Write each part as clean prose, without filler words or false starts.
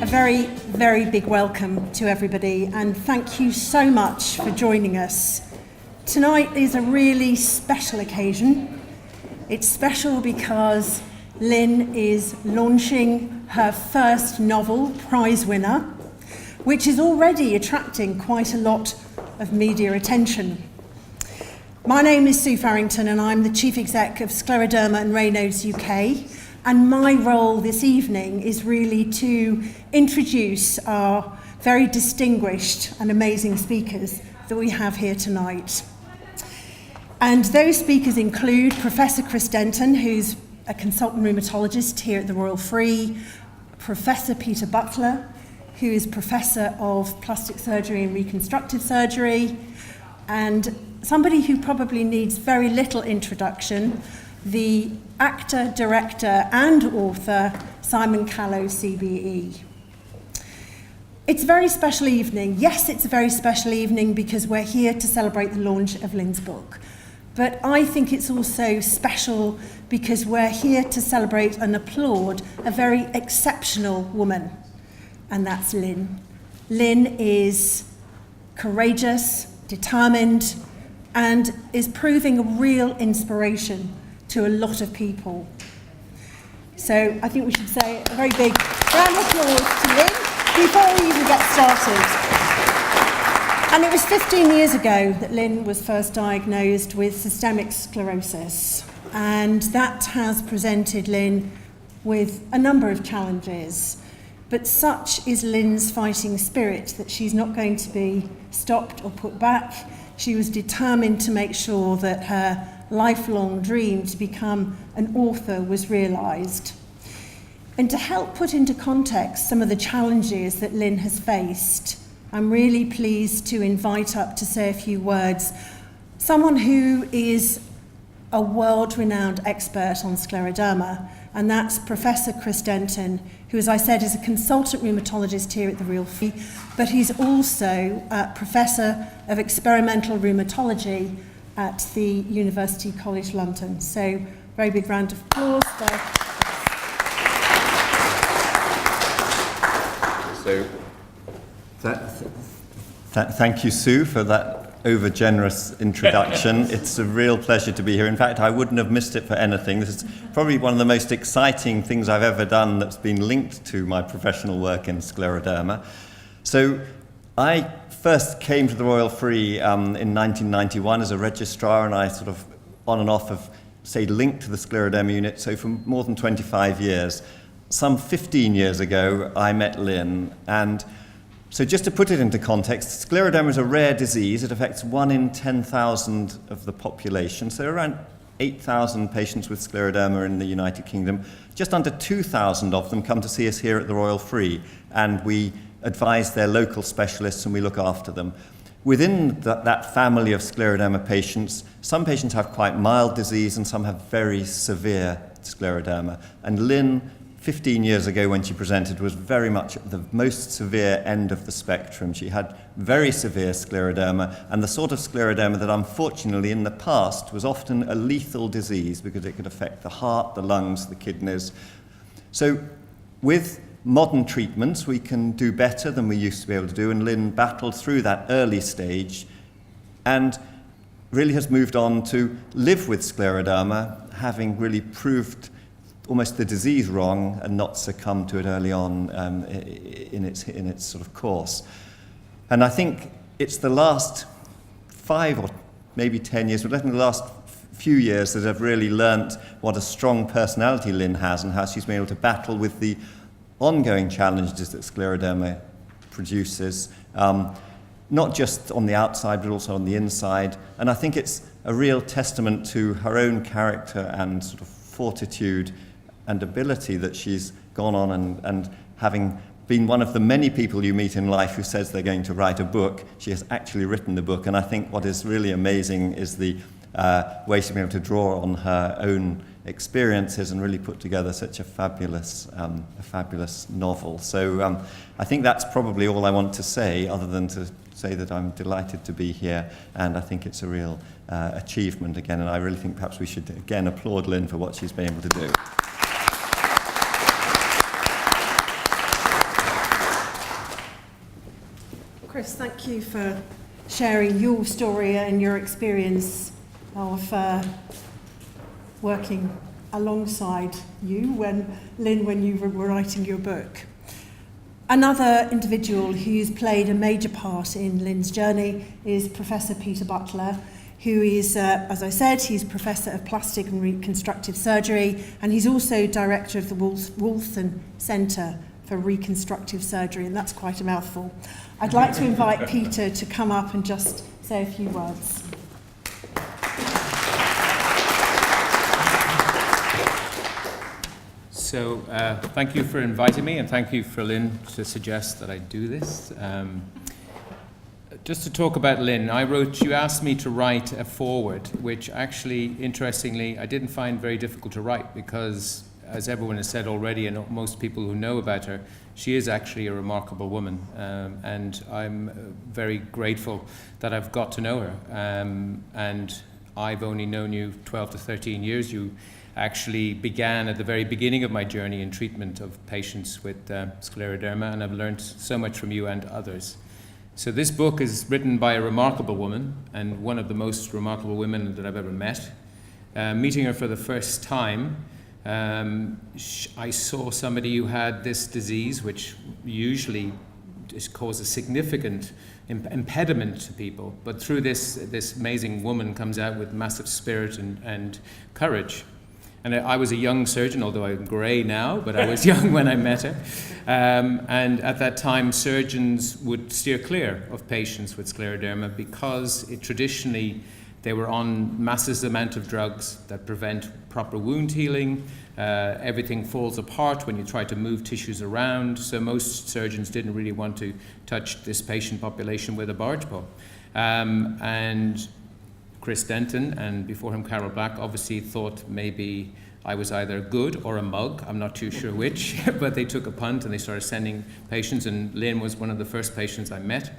A very, very big welcome to everybody, and thank you so much for joining us. Tonight is a really special occasion. It's special because Lynn is launching her first novel, PRIZEWINNER, which is already attracting quite a lot of media attention. My name is Sue Farrington and I'm the Chief Exec of Scleroderma and Raynaud's UK, and my role this evening is really to introduce our very distinguished and amazing speakers that we have here tonight. And those speakers include Professor Chris Denton, who's a consultant rheumatologist here at the Royal Free, Professor Peter Butler, who is Professor of Plastic Surgery and Reconstructive Surgery, and somebody who probably needs very little introduction, the actor, director and author Simon Callow, CBE. It's a very special evening. Yes, it's a very special evening because we're here to celebrate the launch of Lynn's book. But I think it's also special because we're here to celebrate and applaud a very exceptional woman, and that's Lynn. Lynn is courageous, determined, and is proving a real inspiration to a lot of people. So I think we should say a very big round of applause to Lynn before we even get started. And it was 15 years ago that Lynn was first diagnosed with systemic sclerosis, and that has presented Lynn with a number of challenges. But such is Lynn's fighting spirit that she's not going to be stopped or put back. She was determined to make sure that her lifelong dream to become an author was realised. And to help put into context some of the challenges that Lynn has faced, I'm really pleased to invite up to say a few words someone who is a world-renowned expert on scleroderma, and that's Professor Chris Denton, who, as I said, is a consultant rheumatologist here at the Royal Free, but he's also a Professor of Experimental Rheumatology at the University College London. So, very big round of applause there. Thank you, Sue, for that over-generous introduction. It's a real pleasure to be here. In fact, I wouldn't have missed it for anything. This is probably one of the most exciting things I've ever done that's been linked to my professional work in scleroderma. So I first came to the Royal Free in 1991 as a registrar, and I sort of on and off have stayed linked to the scleroderma unit, so for more than 25 years. Some 15 years ago, I met Lynn, and so just to put it into context, scleroderma is a rare disease. It affects 1 in 10,000 of the population. So around 8,000 patients with scleroderma in the United Kingdom. Just under 2,000 of them come to see us here at the Royal Free, and we advise their local specialists and we look after them. Within that family of scleroderma patients, some patients have quite mild disease and some have very severe scleroderma. And Lynn, 15 years ago when she presented, was very much at the most severe end of the spectrum. She had very severe scleroderma, and the sort of scleroderma that unfortunately in the past was often a lethal disease because it could affect the heart, the lungs, the kidneys. So with modern treatments we can do better than we used to be able to do, and Lynn battled through that early stage and really has moved on to live with scleroderma, having really proved almost the disease wrong and not succumb to it early on in its sort of course. And I think it's the last 5 or maybe 10 years, but definitely the last few years that I've really learnt what a strong personality Lynn has and how she's been able to battle with the ongoing challenges that scleroderma produces, not just on the outside but also on the inside. And I think it's a real testament to her own character and sort of fortitude and ability that she's gone on and having been one of the many people you meet in life who says they're going to write a book, she has actually written the book. And I think what is really amazing is the way she's been able to draw on her own experiences and really put together such a fabulous novel. So I think that's probably all I want to say, other than to say that I'm delighted to be here, and I think it's a real achievement again, and I really think perhaps we should again applaud Lynn for what she's been able to do. Chris, thank you for sharing your story and your experience of working alongside you when you were writing your book. Another individual who's played a major part in Lynn's journey is Professor Peter Butler, who is, as I said, he's Professor of Plastic and Reconstructive Surgery, and he's also Director of the Wolfson Centre for Reconstructive Surgery, and that's quite a mouthful. I'd like to invite Peter to come up and just say a few words. So thank you for inviting me, and thank you for Lynn to suggest that I do this. Just to talk about Lynn, you asked me to write a foreword, which actually, interestingly, I didn't find very difficult to write because, as everyone has said already, and most people who know about her, she is actually a remarkable woman, and I'm very grateful that I've got to know her. And I've only known you 12 to 13 years. You actually began at the very beginning of my journey in treatment of patients with scleroderma, and I've learned so much from you and others. So this book is written by a remarkable woman, and one of the most remarkable women that I've ever met. Meeting her for the first time, I saw somebody who had this disease, which usually causes significant impediment to people, but through this amazing woman comes out with massive spirit and courage. And I was a young surgeon, although I'm grey now, but I was young when I met her. And at that time, surgeons would steer clear of patients with scleroderma because traditionally they were on massive amount of drugs that prevent proper wound healing. Everything falls apart when you try to move tissues around. So most surgeons didn't really want to touch this patient population with a barge pole. And Chris Denton, and before him Carol Black, obviously thought maybe I was either good or a mug. I'm not too sure which, but they took a punt and they started sending patients, and Lynn was one of the first patients I met.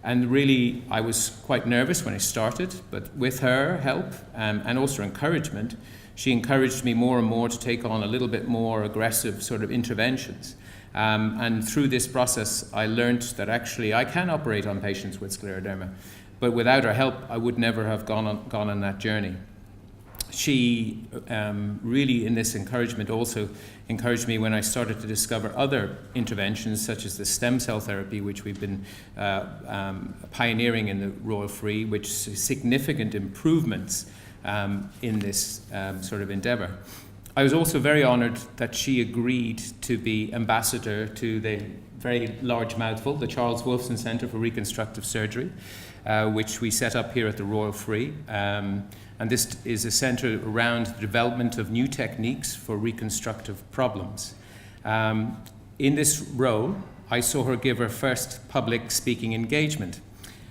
And really, I was quite nervous when I started, but with her help and also encouragement, she encouraged me more and more to take on a little bit more aggressive sort of interventions. And through this process, I learned that actually I can operate on patients with scleroderma. But without her help, I would never have gone on that journey. She really, in this encouragement, also encouraged me when I started to discover other interventions, such as the stem cell therapy, which we've been pioneering in the Royal Free, which is significant improvements in this sort of endeavour. I was also very honoured that she agreed to be ambassador to the very large mouthful, the Charles Wolfson Centre for Reconstructive Surgery, which we set up here at the Royal Free. And this is a centre around the development of new techniques for reconstructive problems. In this role, I saw her give her first public speaking engagement,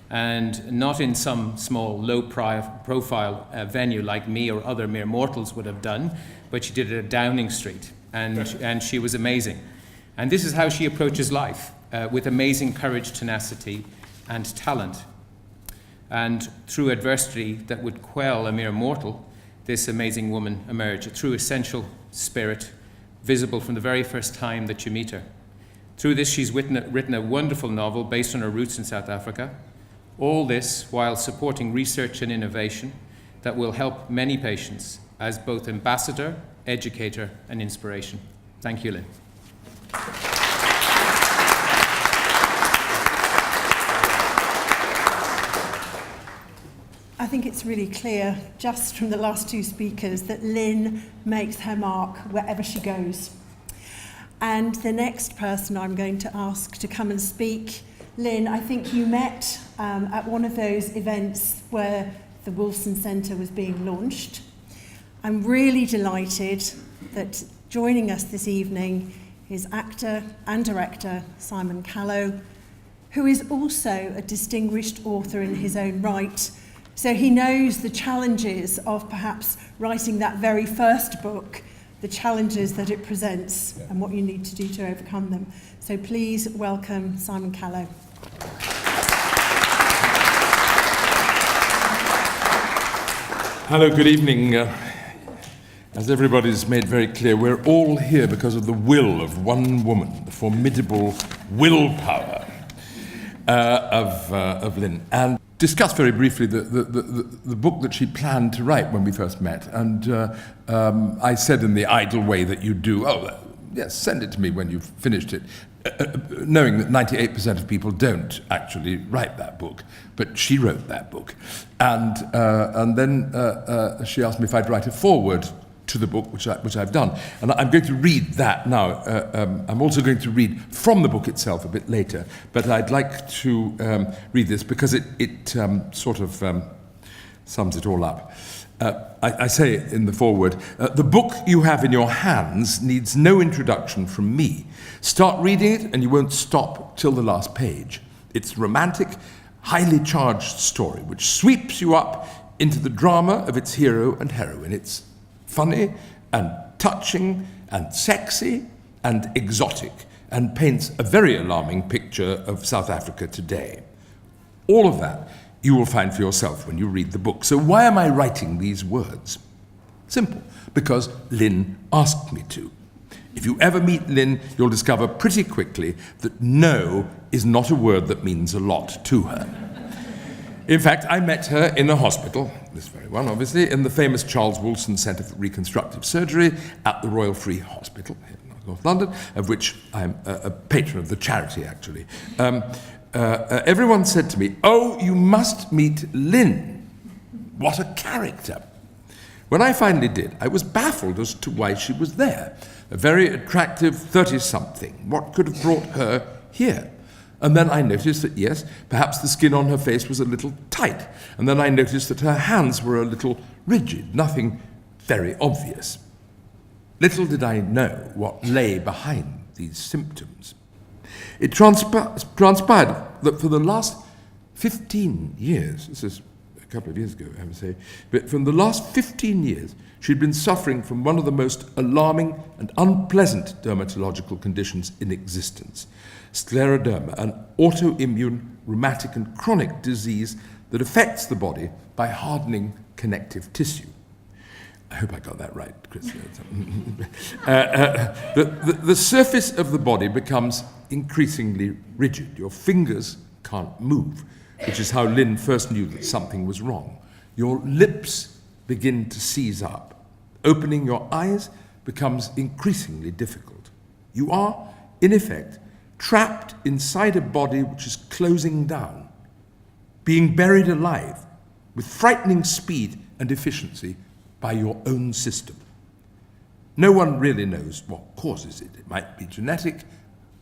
and not in some small, low-profile venue like me or other mere mortals would have done, but she did it at Downing Street, and she was amazing. And this is how she approaches life, with amazing courage, tenacity, and talent. And through adversity that would quell a mere mortal, this amazing woman emerged, a true essential spirit, visible from the very first time that you meet her. Through this, she's written a wonderful novel based on her roots in South Africa. All this while supporting research and innovation that will help many patients as both ambassador, educator, and inspiration. Thank you, Lynn. I think it's really clear, just from the last two speakers, that Lynn makes her mark wherever she goes. And the next person I'm going to ask to come and speak, Lynn, I think you met at one of those events where the Wolfson Centre was being launched. I'm really delighted that joining us this evening is actor and director Simon Callow, who is also a distinguished author in his own right. So he knows the challenges of perhaps writing that very first book, the challenges that it presents and what you need to do to overcome them. So please welcome Simon Callow. Hello, good evening. As everybody's made very clear, we're all here because of the will of one woman, the formidable willpower of Lynn, and discussed very briefly the book that she planned to write when we first met. And I said in the idle way that you do, oh, yes, send it to me when you've finished it, knowing that 98% of people don't actually write that book, but she wrote that book. And then she asked me if I'd write a foreword to the book, which I've done. And I'm going to read that now. I'm also going to read from the book itself a bit later, but I'd like to read this because it sort of sums it all up. I say in the foreword, the book you have in your hands needs no introduction from me. Start reading it and you won't stop till the last page. It's a romantic, highly charged story which sweeps you up into the drama of its hero and heroine. It's funny and touching and sexy and exotic and paints a very alarming picture of South Africa today. All of that you will find for yourself when you read the book. So why am I writing these words? Simple, because Lynn asked me to. If you ever meet Lynn, you'll discover pretty quickly that no is not a word that means a lot to her. In fact, I met her in a hospital, this very one obviously, in the famous Charles Woolson Centre for Reconstructive Surgery at the Royal Free Hospital in North London, of which I'm a patron of the charity, actually. Everyone said to me, "Oh, you must meet Lynn. What a character." When I finally did, I was baffled as to why she was there. A very attractive 30-something. What could have brought her here? And then I noticed that, yes, perhaps the skin on her face was a little tight. And then I noticed that her hands were a little rigid, nothing very obvious. Little did I know what lay behind these symptoms. It transpired that for the last 15 years, this is a couple of years ago, I would say, but from the last 15 years, she'd been suffering from one of the most alarming and unpleasant dermatological conditions in existence, scleroderma, an autoimmune, rheumatic and chronic disease that affects the body by hardening connective tissue. I hope I got that right, Chris. The surface of the body becomes increasingly rigid. Your fingers can't move, which is how Lynn first knew that something was wrong. Your lips begin to seize up. Opening your eyes becomes increasingly difficult. You are, in effect, trapped inside a body which is closing down, being buried alive with frightening speed and efficiency by your own system. No one really knows what causes it. It might be genetic,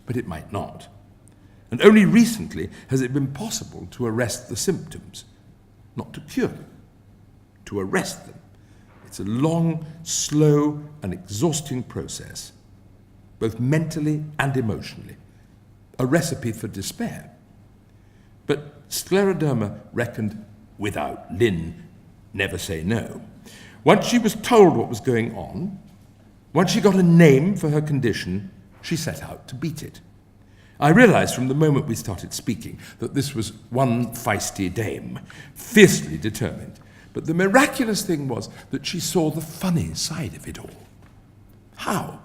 but it might not. And only recently has it been possible to arrest the symptoms, not to cure them, to arrest them. It's a long, slow, and exhausting process, both mentally and emotionally, a recipe for despair. But scleroderma reckoned without Lynn, never say no. Once she was told what was going on, once she got a name for her condition, she set out to beat it. I realized from the moment we started speaking that this was one feisty dame, fiercely determined. But the miraculous thing was that she saw the funny side of it all. How?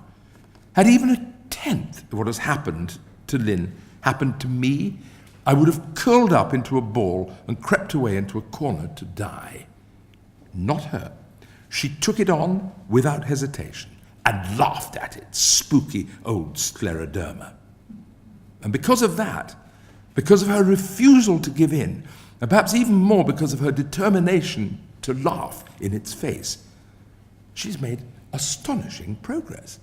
Had even a tenth of what has happened to Lynn happened to me, I would have curled up into a ball and crept away into a corner to die. Not her. She took it on without hesitation and laughed at it, spooky old scleroderma. And because of that, because of her refusal to give in, and perhaps even more because of her determination to laugh in its face, she's made astonishing progress.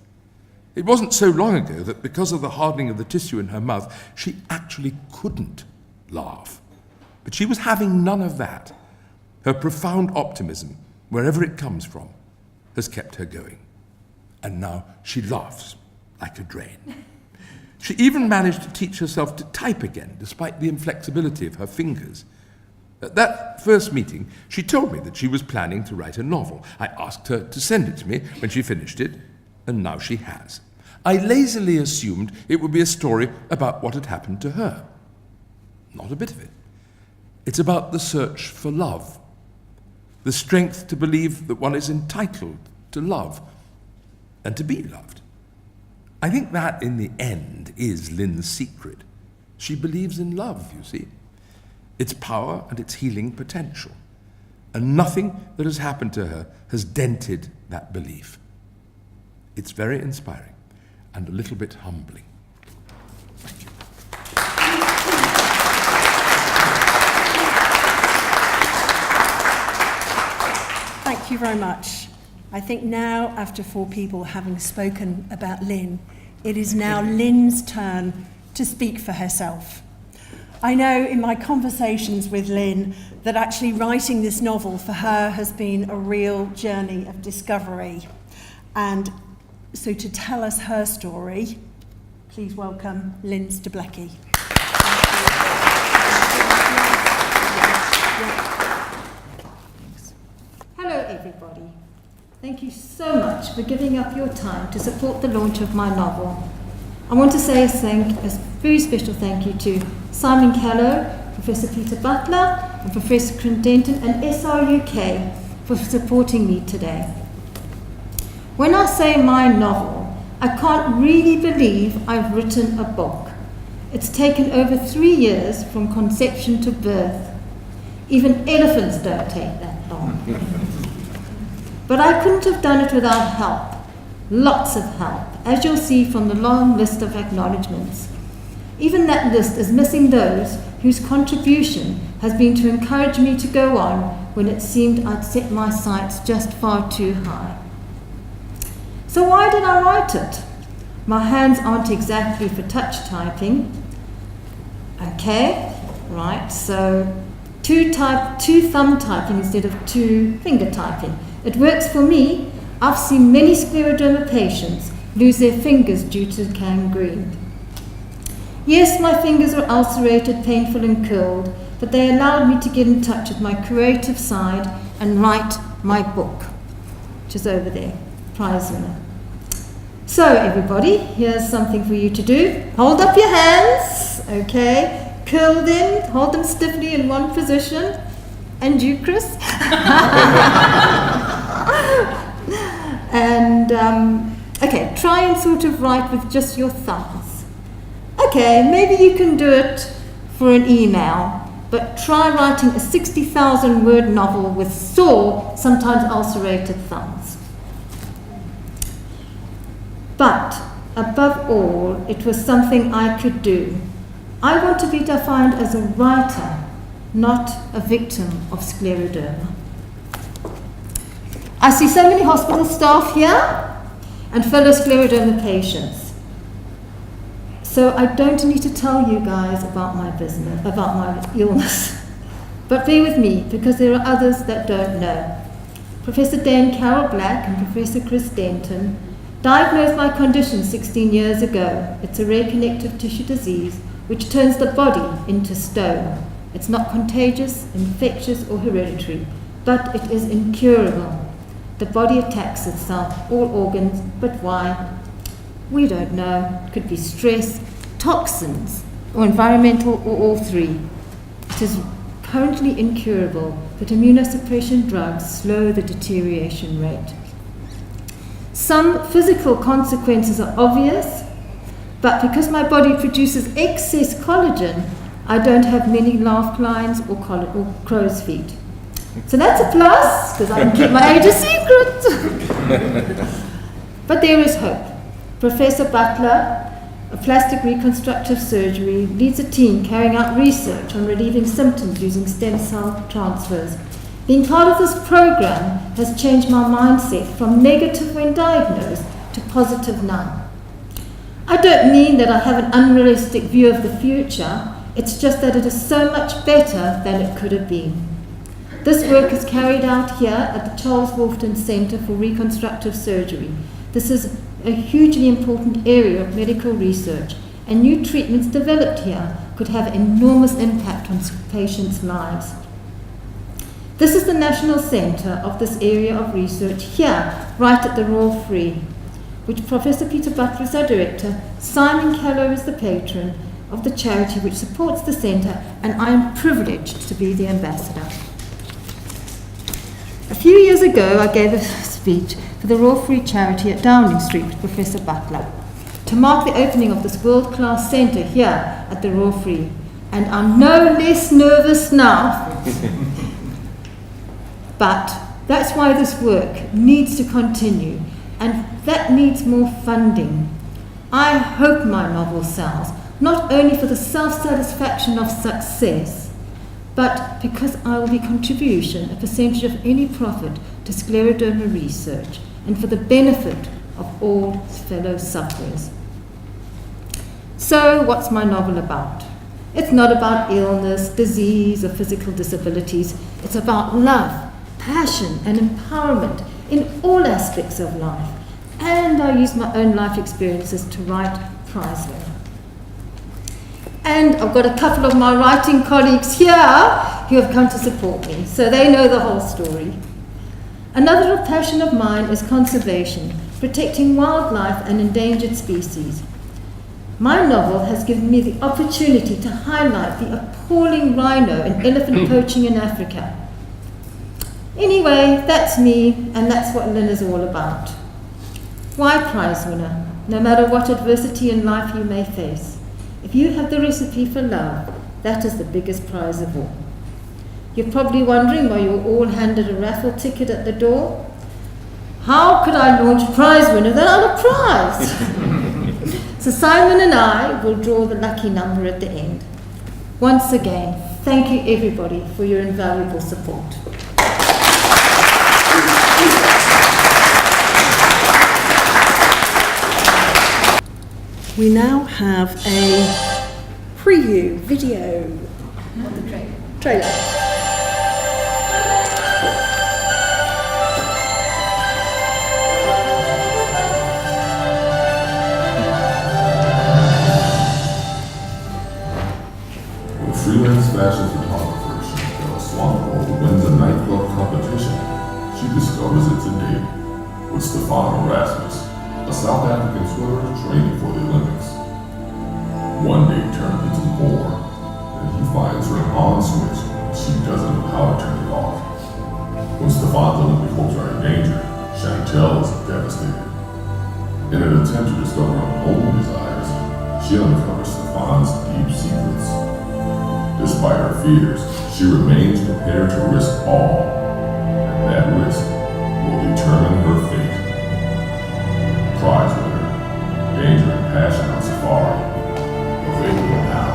It wasn't so long ago that because of the hardening of the tissue in her mouth, she actually couldn't laugh. But she was having none of that. Her profound optimism, wherever it comes from, has kept her going. And now she laughs like a drain. She even managed to teach herself to type again, despite the inflexibility of her fingers. At that first meeting, she told me that she was planning to write a novel. I asked her to send it to me when she finished it, and now she has. I lazily assumed it would be a story about what had happened to her. Not a bit of it. It's about the search for love, the strength to believe that one is entitled to love and to be loved. I think that, in the end, is Lynn's secret. She believes in love, you see, its power and its healing potential. And nothing that has happened to her has dented that belief. It's very inspiring and a little bit humbling. Thank you. Thank you very much. I think now, after 4 people having spoken about Lynn, it is now Lynn's turn to speak for herself. I know in my conversations with Lynn that actually writing this novel for her has been a real journey of discovery. And so to tell us her story, please welcome Lynn Steblecki. Hello everybody. Thank you so much for giving up your time to support the launch of my novel. I want to say a very special thank you to Simon Callow, Professor Peter Butler, and Professor Chris Denton and SRUK for supporting me today. When I say my novel, I can't really believe I've written a book. It's taken over 3 years from conception to birth. Even elephants don't take that long. But I couldn't have done it without help. Lots of help, as you'll see from the long list of acknowledgements. Even that list is missing those whose contribution has been to encourage me to go on when it seemed I'd set my sights just far too high. So why did I write it? My hands aren't exactly for touch typing. Okay, right, so two thumb typing instead of 2 finger typing. It works for me. I've seen many scleroderma patients lose their fingers due to gangrene. Yes, my fingers were ulcerated, painful and curled, but they allowed me to get in touch with my creative side and write my book, which is over there, PRIZEWINNER. So everybody, here's something for you to do. Hold up your hands, okay? Curl them, hold them stiffly in one position. And you, Chris? And, okay, try and sort of write with just your thumbs. Okay, maybe you can do it for an email, but try writing a 60,000 word novel with sore, sometimes ulcerated thumbs. But above all, it was something I could do. I want to be defined as a writer, not a victim of scleroderma. I see so many hospital staff here and fellow scleroderma patients. So I don't need to tell you guys about my business, about my illness. But bear with me, because there are others that don't know. Professor Dame Carol Black and Professor Chris Denton diagnosed my condition 16 years ago. It's a rare connective tissue disease which turns the body into stone. It's not contagious, infectious, or hereditary, but it is incurable. The body attacks itself, all organs, but why? We don't know. It could be stress, toxins, or environmental, or all 3. It is currently incurable, but immunosuppression drugs slow the deterioration rate. Some physical consequences are obvious, but because my body produces excess collagen, I don't have many laugh lines or crow's feet. So that's a plus, because I can keep my age a secret. But there is hope. Professor Butler, of plastic reconstructive surgery, leads a team carrying out research on relieving symptoms using stem cell transfers. Being part of this program has changed my mindset from negative when diagnosed to positive now. I don't mean that I have an unrealistic view of the future. It's just that it is so much better than it could have been. This work is carried out here at the Charles Wolfton Centre for Reconstructive Surgery. This is a hugely important area of medical research, and new treatments developed here could have enormous impact on patients' lives. This is the national centre of this area of research here, right at the Royal Free, which Professor Peter Butler is our director, Simon Callow is the patron of the charity which supports the centre, and I am privileged to be the ambassador. A few years ago, I gave a speech for the Royal Free charity at Downing Street with Professor Butler. to mark the opening of this world-class centre here at the Royal Free. And I'm no less nervous now. But that's why this work needs to continue, and that needs more funding. I hope my novel sells, not only for the self-satisfaction of success, but because I will be contribution, a percentage of any profit, to scleroderma research, and for the benefit of all fellow sufferers. So, what's my novel about? It's not about illness, disease, or physical disabilities. It's about love, passion, and empowerment in all aspects of life. And I use my own life experiences to write PRIZEWINNER. And I've got a couple of my writing colleagues here who have come to support me, so they know the whole story. Another passion of mine is conservation, protecting wildlife and endangered species. My novel has given me the opportunity to highlight the appalling rhino and elephant poaching in Africa. Anyway, that's me, and that's what Lynn is all about. Why PRIZEWINNER? No matter what adversity in life you may face, if you have the recipe for love, that is the biggest prize of all. You're probably wondering why you were all handed a raffle ticket at the door. How could I launch PRIZEWINNER without a prize? So Simon and I will draw the lucky number at the end. Once again, thank you everybody for your invaluable support. We now have a preview video. Trailer. Freelance fashion photographer Chantel Swanpoel wins a nightclub competition. She discovers it's a date with Stefano Rasmus, a South African swimmer training for the Olympics. One date turns into more, and he finds her on switch and she doesn't know how to turn it off. When Stefano's Olympic hopes are in danger, Chantel is devastated. In an attempt to discover her own desires, she uncovers Stefan's deep secrets. Despite her fears, she remains prepared to risk all, and that risk will determine her fate. PRIZEWINNER, Danger and Passion on Safari, available now.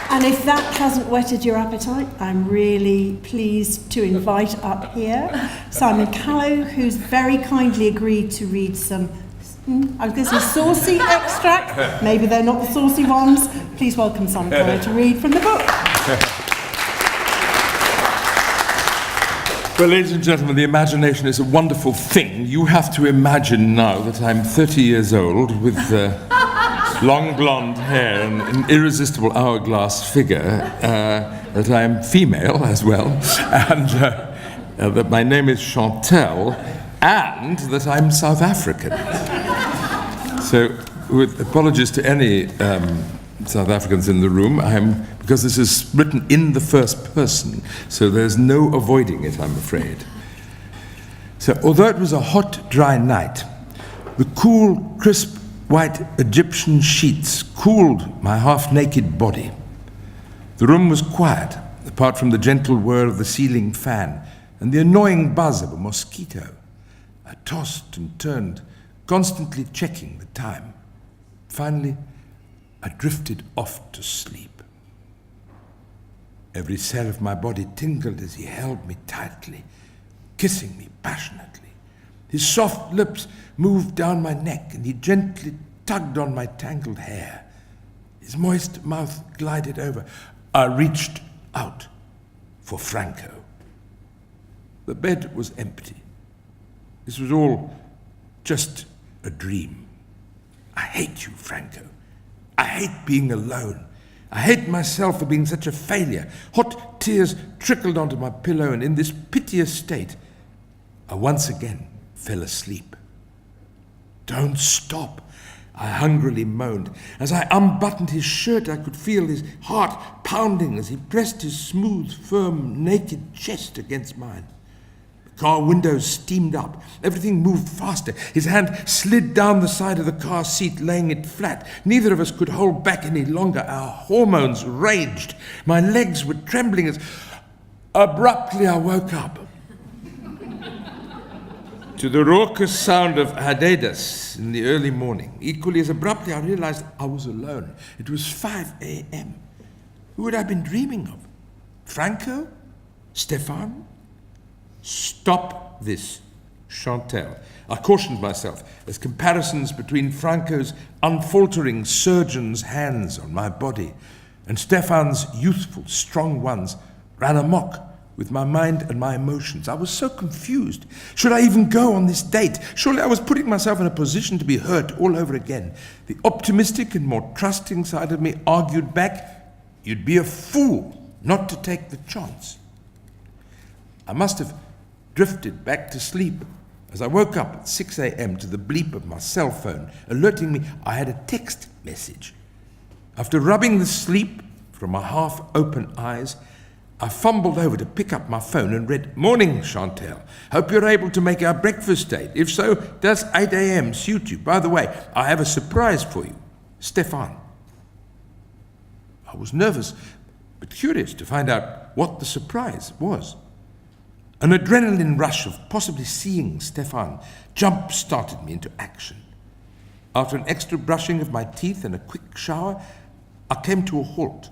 And if that hasn't whetted your appetite, I'm really pleased to invite up here Simon Callow, who's very kindly agreed to read some, I was going to say saucy extract, maybe they're not the saucy ones. Please welcome Simon Callow to read from the book. Well, ladies and gentlemen, the imagination is a wonderful thing. You have to imagine now that I'm 30 years old with long blonde hair and an irresistible hourglass figure, that I am female as well, and that my name is Chantel, and that I'm South African. So, with apologies to any South Africans in the room, because this is written in the first person, so there's no avoiding it, I'm afraid. So, although it was a hot, dry night, the cool, crisp, white Egyptian sheets cooled my half-naked body. The room was quiet, apart from the gentle whir of the ceiling fan and the annoying buzz of a mosquito. I tossed and turned, constantly checking the time. Finally, I drifted off to sleep. Every cell of my body tingled as he held me tightly, kissing me passionately. His soft lips moved down my neck, and he gently tugged on my tangled hair. His moist mouth glided over. I reached out for Franco. The bed was empty. This was all just a dream. I hate you, Franco. I hate being alone. I hate myself for being such a failure. Hot tears trickled onto my pillow, and in this piteous state, I once again fell asleep. Don't stop. I hungrily moaned. As I unbuttoned his shirt, I could feel his heart pounding as he pressed his smooth, firm, naked chest against mine. The car windows steamed up. Everything moved faster. His hand slid down the side of the car seat, laying it flat. Neither of us could hold back any longer. Our hormones raged. My legs were trembling as abruptly I woke up to the raucous sound of hadedas in the early morning. Equally as abruptly, I realized I was alone. It was 5 a.m. Who had I been dreaming of? Franco? Stefan? Stop this, Chantal. I cautioned myself as comparisons between Franco's unfaltering surgeon's hands on my body and Stefan's youthful, strong ones ran amok with my mind and my emotions. I was so confused. Should I even go on this date? Surely I was putting myself in a position to be hurt all over again. The optimistic and more trusting side of me argued back, you'd be a fool not to take the chance. I must have drifted back to sleep as I woke up at 6 a.m. to the bleep of my cell phone, alerting me I had a text message. After rubbing the sleep from my half-open eyes, I fumbled over to pick up my phone and read, "Morning, Chantal. Hope you're able to make our breakfast date. If so, does 8 a.m. suit you? By the way, I have a surprise for you. Stefan." I was nervous, but curious to find out what the surprise was. An adrenaline rush of possibly seeing Stefan jump-started me into action. After an extra brushing of my teeth and a quick shower, I came to a halt.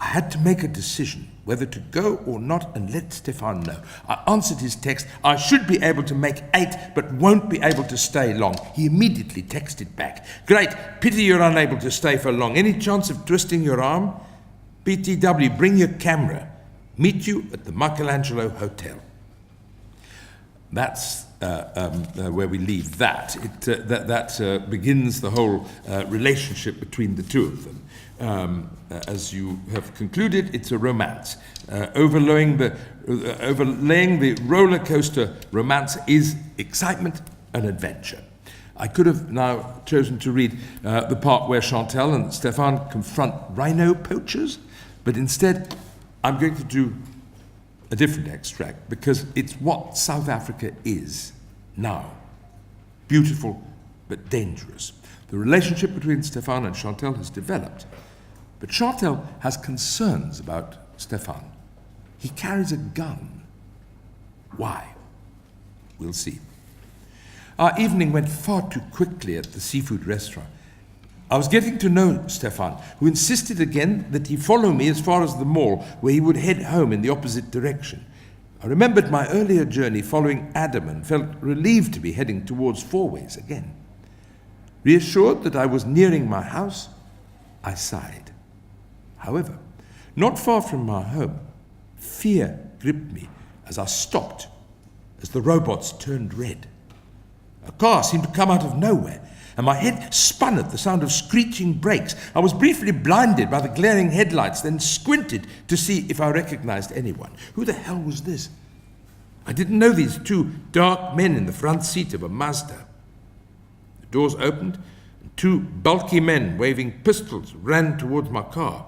I had to make a decision whether to go or not and let Stefan know. I answered his text. I should be able to make 8, but won't be able to stay long. He immediately texted back. "Great, pity you're unable to stay for long. Any chance of twisting your arm? PTW, bring your camera. Meet you at the Michelangelo Hotel." That's where we leave that. That begins the whole relationship between the two of them. As you have concluded, it's a romance. Overlaying the roller coaster romance is excitement and adventure. I could have now chosen to read the part where Chantal and Stefan confront rhino poachers, but instead I'm going to do a different extract because it's what South Africa is now. Beautiful but dangerous. The relationship between Stefan and Chantal has developed, but Chantal has concerns about Stefan. He carries a gun. Why? We'll see. Our evening went far too quickly at the seafood restaurant. I was getting to know Stefan, who insisted again that he follow me as far as the mall, where he would head home in the opposite direction. I remembered my earlier journey following Adam and felt relieved to be heading towards Fourways again. Reassured that I was nearing my house, I sighed. However, not far from my home, fear gripped me as I stopped, as the robots turned red. A car seemed to come out of nowhere, and my head spun at the sound of screeching brakes. I was briefly blinded by the glaring headlights, then squinted to see if I recognized anyone. Who the hell was this? I didn't know these two dark men in the front seat of a Mazda. The doors opened, and 2 bulky men waving pistols ran towards my car.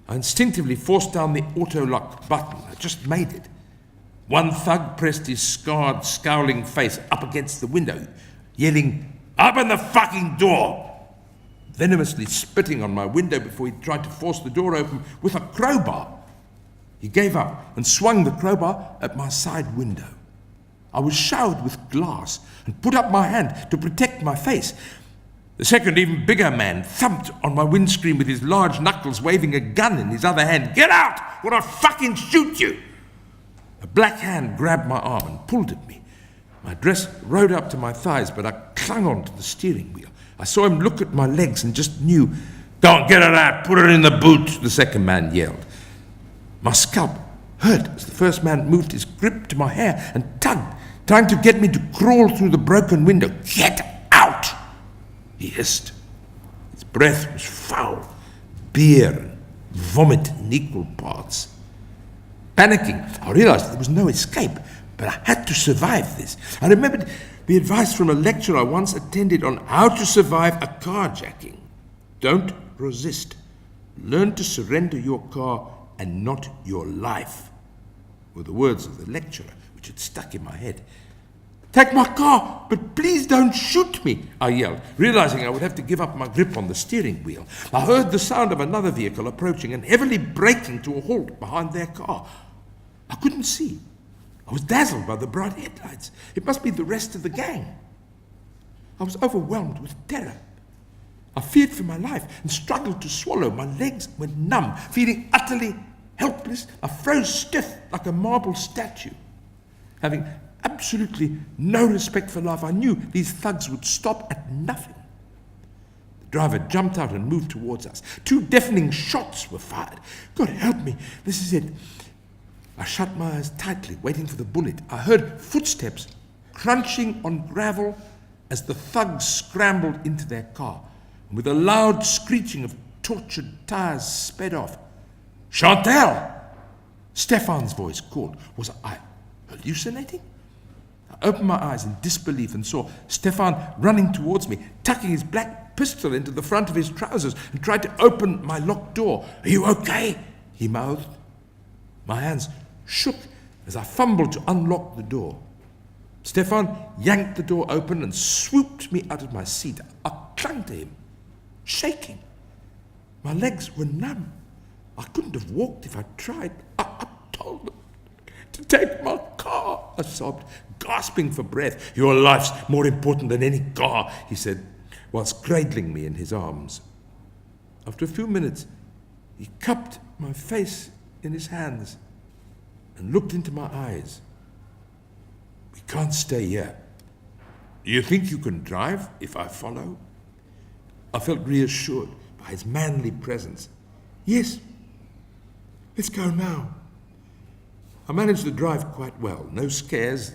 I instinctively forced down the auto-lock button. I just made it. One thug pressed his scarred, scowling face up against the window, yelling, "Open the fucking door!" venomously spitting on my window before he tried to force the door open with a crowbar. He gave up and swung the crowbar at my side window. I was showered with glass and put up my hand to protect my face. The second, even bigger man thumped on my windscreen with his large knuckles, waving a gun in his other hand. "Get out, or I'll fucking shoot you!" A black hand grabbed my arm and pulled at me. My dress rode up to my thighs, but I clung on to the steering wheel. I saw him look at my legs and just knew. "Don't get her out, put her in the boot," the second man yelled. My scalp hurt as the first man moved his grip to my hair and tugged, trying to get me to crawl through the broken window. "Get out!" he hissed. His breath was foul, beer and vomit in equal parts. Panicking, I realized there was no escape, but I had to survive this. I remembered the advice from a lecture I once attended on how to survive a carjacking. Don't resist. Learn to surrender your car and not your life, were the words of the lecturer, which had stuck in my head. Take my car, but please don't shoot me, I yelled, realizing I would have to give up my grip on the steering wheel. I heard the sound of another vehicle approaching and heavily braking to a halt behind their car. I couldn't see. I was dazzled by the bright headlights. It must be the rest of the gang. I was overwhelmed with terror. I feared for my life and struggled to swallow. My legs went numb, feeling utterly helpless. I froze stiff like a marble statue. Having absolutely no respect for life, I knew these thugs would stop at nothing. The driver jumped out and moved towards us. 2 deafening shots were fired. God help me, this is it. I shut my eyes tightly, waiting for the bullet. I heard footsteps crunching on gravel as the thugs scrambled into their car, and with a loud screeching of tortured tires sped off. Chantal! Stefan's voice called. Was I hallucinating? I opened my eyes in disbelief and saw Stefan running towards me, tucking his black pistol into the front of his trousers, and tried to open my locked door. Are you okay? He mouthed. My hands shook as I fumbled to unlock the door. Stefan yanked the door open and swooped me out of my seat. I clung to him, shaking. My legs were numb. I couldn't have walked if I'd tried. I told them to take my car, I sobbed, gasping for breath. Your life's more important than any car, he said, whilst cradling me in his arms. After a few minutes, he cupped my face in his hands and looked into my eyes. We can't stay here. Do you think you can drive if I follow? I felt reassured by his manly presence. Yes, let's go now. I managed to drive quite well, no scares,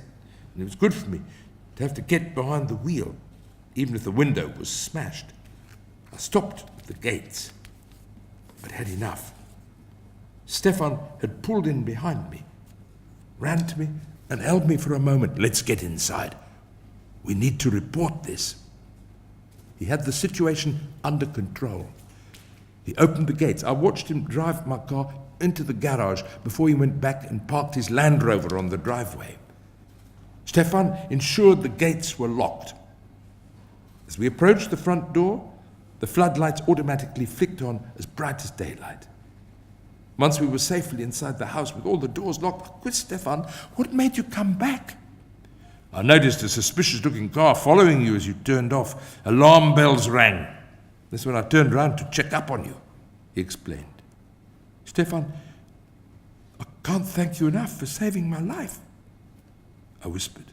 and it was good for me to have to get behind the wheel, even if the window was smashed. I stopped at the gates, but had enough. Stefan had pulled in behind me, ran to me, and held me for a moment. Let's get inside. We need to report this. He had the situation under control. He opened the gates. I watched him drive my car into the garage before he went back and parked his Land Rover on the driveway. Stefan ensured the gates were locked. As we approached the front door, the floodlights automatically flicked on as bright as daylight. Once we were safely inside the house with all the doors locked, I quit Stefan. What made you come back? I noticed a suspicious-looking car following you as you turned off. Alarm bells rang. That's when I turned round to check up on you, he explained. Stefan, I can't thank you enough for saving my life, I whispered.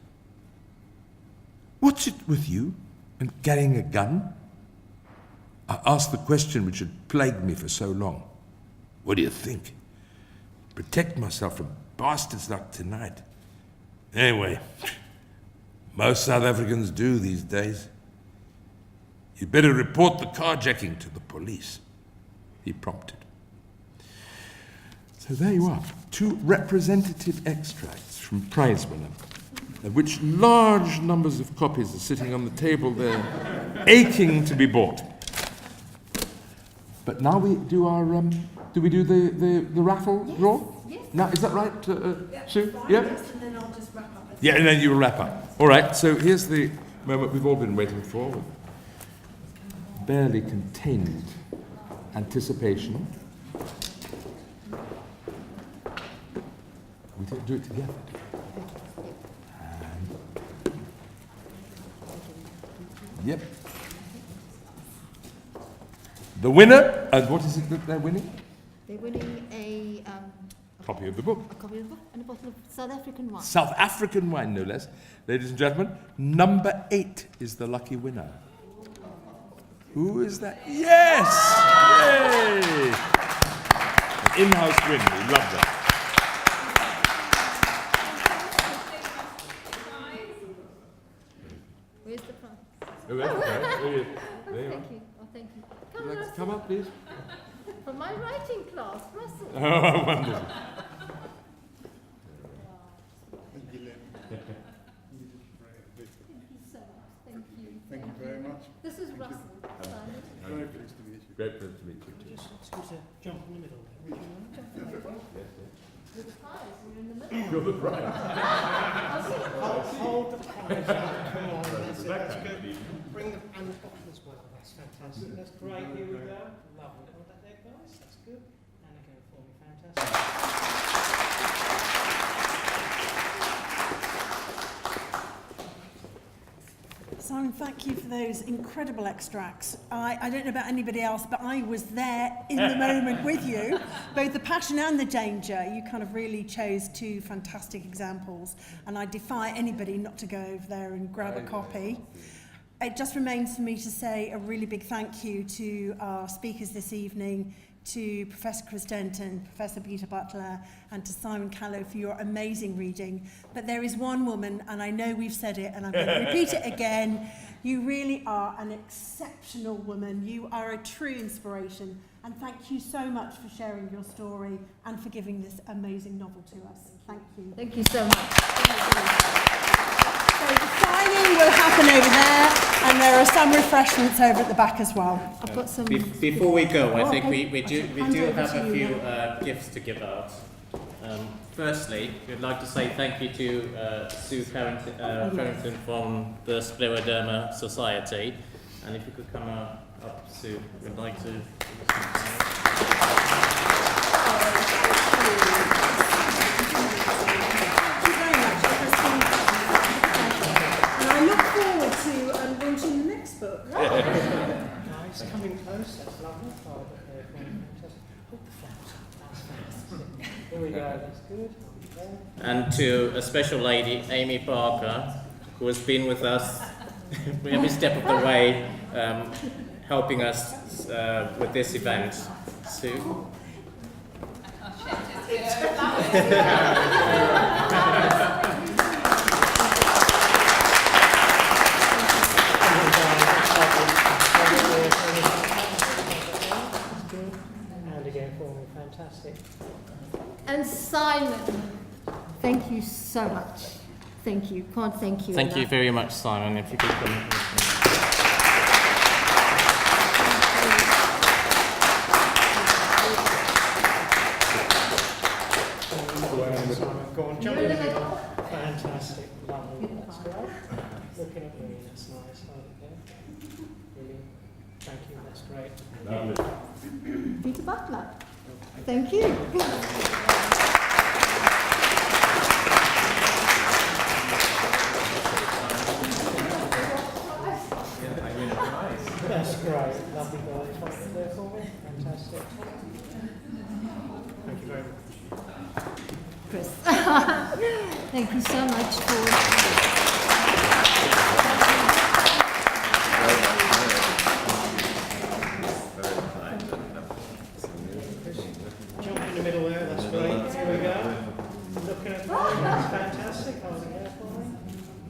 What's it with you and carrying a gun? I asked the question which had plagued me for so long. What do you think? Protect myself from bastards like tonight. Anyway, most South Africans do these days. You'd better report the carjacking to the police, he prompted. So there you are, 2 representative extracts from PRIZEWINNER, of which large numbers of copies are sitting on the table there, aching to be bought. But now we do our, do we do the raffle draw? Yes. Now, is that right, Sue? Yeah? And then I'll just wrap up. Yeah, and then you will wrap up. All right, so here's the moment we've all been waiting for, with barely contained anticipation. We do it together. Yep. The winner, and what is it that they're winning? They're winning a Copy of the book. copy of the book and a bottle of South African wine. South African wine, no less. Ladies and gentlemen, number 8 is the lucky winner. Who is that? Yes! Yay! An in-house win. We love that. Where's the prize? Oh, that's right. There you are. Thank you. Oh, thank you. Would Come, you like to Russell. come up, please? From my writing class, Russell. Oh, wonderful. so much. Thank you. Thank you very much. This is Russell. Simon. Very pleased to meet you. Great pleasure to meet you too. Just excuse a jump in the middle there, would you mind? You're the prize. You're in the middle. You're the right. Hold the prize out. Come on, that's it. That's good. Bring the and the bottle as well. That's fantastic. That's great. Here we go. Lovely. Hold that there, guys. That's good. And again for me. Fantastic. Simon, thank you for those incredible extracts. I don't know about anybody else, but I was there in the moment with you, both the passion and the danger. You kind of really chose two fantastic examples, and I defy anybody not to go over there and grab a copy. It just remains for me to say a really big thank you to our speakers this evening, to Professor Chris Denton, Professor Peter Butler, and to Simon Callow for your amazing reading. But there is one woman, and I know we've said it, and I'm going to repeat it again. You really are an exceptional woman. You are a true inspiration. And thank you so much for sharing your story and for giving this amazing novel to us. Thank you. Thank you so much. So the signing will happen over there, and there are some refreshments over at the back as well. I've got some. Before we go, I think we do hand over have to a you few now. gifts to give out. Firstly, we'd like to say thank you to Sue Farrington from the Scleroderma Society. And if you could come up, Sue, we'd like to. Launching the next book. Guys, coming close. That's lovely. Oh, there for me. Fantastic. Hold the flowers up. That's fantastic. Here we go. That's good. And to a special lady, Amy Parker, who has been with us every step of the way, helping us with this event. Sue. And again for me. Fantastic. And Simon, thank you so much. Thank you. Can't thank you Thank you enough. very much, Simon. If you could come. Simon, go on, jump in the middle. Fantastic. Lovely. That's great. Looking at me, that's nice. Hold it there. Brilliant. Thank you. That's great. Peter Butler. Thank you. That's great. Lovely guys. Right there for me. Fantastic. Thank you very much. Chris. Thank you so much for. Jump in the middle there, that's great. Here we go. Looking at me, that's fantastic. Hold it there for me.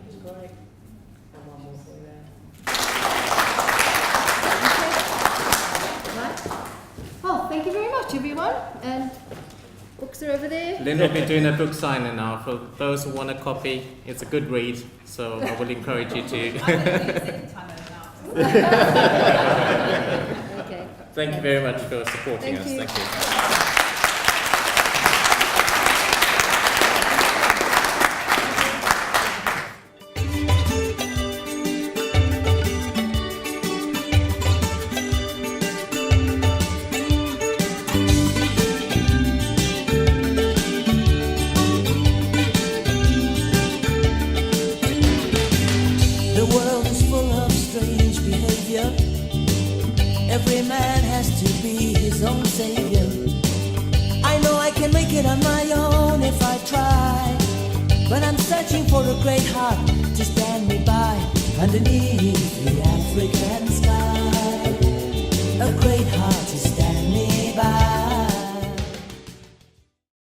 That's great. And one more for you there. Right. Well, thank you very much, everyone. And books are over there. Lynn will be doing a book signing now. For those who want a copy, it's a good read, so I will encourage you to. Okay. Thank you very much for supporting Thank us. you. Thank you. The world is full of strange behavior. Every man has to be his own savior. I know I can make it on my own if I try, but I'm searching for a great heart to stand me by underneath you.